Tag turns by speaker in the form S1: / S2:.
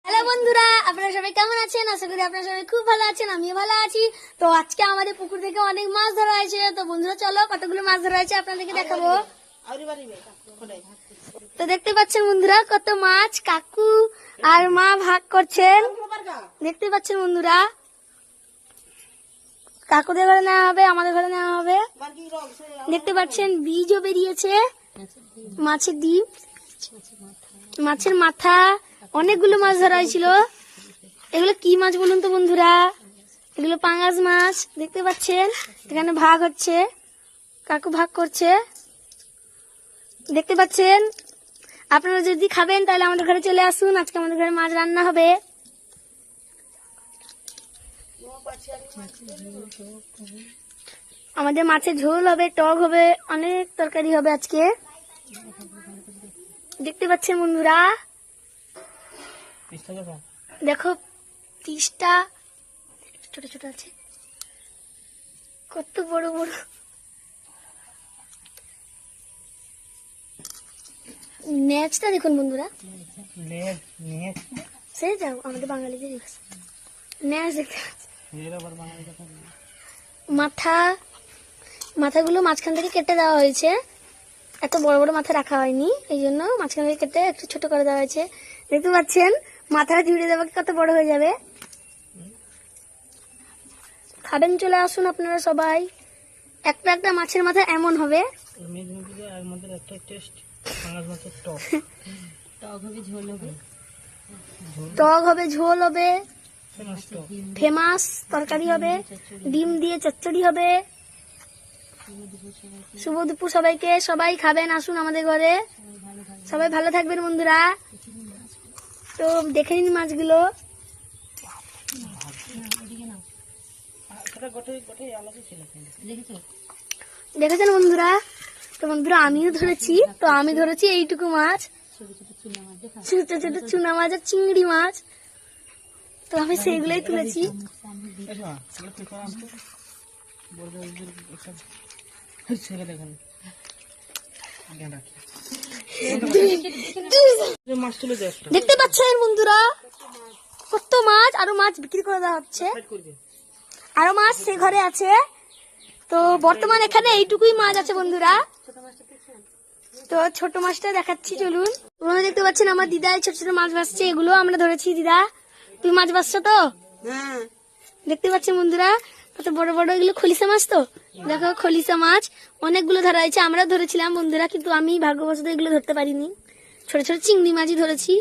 S1: Hello বন্ধুরা, আপনারা সবাই কেমন আছেন? আশা করি আপনারা সবাই খুব ভালো আছেন, আমিও ভালো আছি। তো আজকে আমাদের পুকুর থেকে অনেক মাছ ধরা হয়েছে। তো বন্ধুরা চলো কতগুলো মাছ ধরা হয়েছে আপনাদেরকে দেখাবো। তো দেখতে পাচ্ছেন বন্ধুরা কত মাছ কাকু আর মা ভাগ করছেন। দেখতে পাচ্ছেন বন্ধুরা, কাকুদের ঘরে নেওয়া হবে, আমাদের ঘরে নেওয়া হবে। দেখতে পাচ্ছেন বীজও বেরিয়েছে, মাছের ডিম, মাছের মাথা, অনেকগুলো মাছ ধরা হয়েছিল। এগুলো কি মাছ বলুন তো বন্ধুরা? এগুলো পাঙ্গাস মাছ। দেখতে পাচ্ছেন এখানে ভাগ হচ্ছে, কাকু ভাগ করছে। দেখতে পাচ্ছেন, আপনারা যদি খাবেন তাহলে আমাদের ঘরে চলে আসুন। আজকে আমাদের ঘরে মাছ রান্না হবে। আমাদের মাছের ঝোল হবে, টক হবে, অনেক তরকারি হবে আজকে। দেখতে পাচ্ছেন বন্ধুরা, দেখো পিসটা ছোট ছোট আছে, কত বড় বড়। নেচটা দেখুন বন্ধুরা, সে যাও আমাদের বাঙালিদের নেচ দেখতে মাথাগুলো মাঝখান থেকে কেটে দেওয়া হয়েছে। এত বড় বড় মাথা রাখা হয়নি, এই জন্য মাঝখান থেকে কেটে একটু ছোট করে দেওয়া হয়েছে। দেখতে পাচ্ছেন মাথাটা জুড়ে দেওয়া কত বড় হয়ে যাবে। খাবেন চলে আসুন আপনারা সবাই। একটা একটা মাছের মাথা এমন হবে। টক হবে, ঝোল হবে, ফেমাস তরকারি হবে, ডিম দিয়ে চচ্চড়ি হবে। শুভ দুপুর সবাইকে, সবাই খাবেন আসুন আমাদের ঘরে। সবাই ভালো থাকবেন বন্ধুরা। তো দেখে নিন মাছগুলো। দেখেছেন বন্ধুরা? তো বন্ধুরা আমিও ধরেছি, তো আমি ধরেছি এইটুকু মাছ, ছোট ছোট চুনা মাছ আর চিংড়ি মাছ। তো আমি সেগুলোই তুলেছি। দেখতে পাচ্ছেন বন্ধুরা কত মাছ, আরো মাছ বিক্রি করে দেওয়া হচ্ছে, আরো মাছ সে ঘরে আছে। তো বর্তমান এখানে এইটুকুই মাছ আছে বন্ধুরা। তো ছোট মাছটা দেখাচ্ছি চলুন। তোমরা দেখতে পাচ্ছেন আমার দিদা ছোট ছোট মাছ ভাসছে, এগুলো আমরা ধরেছি। দিদা তুমি মাছ ভাসছো তো? হ্যাঁ। দেখতে পাচ্ছেন বন্ধুরা কত বড় বড়, এগুলো খলিশা মাছ। তো দেখো খলিশা মাছ অনেকগুলো ধরা হয়েছে, আমরা ধরেছিলাম বন্ধুরা, কিন্তু আমি ভাগ্যবশত এগুলো ধরতে পারিনি। ছোট ছোট চিংড়ি মাছই ধরেছি।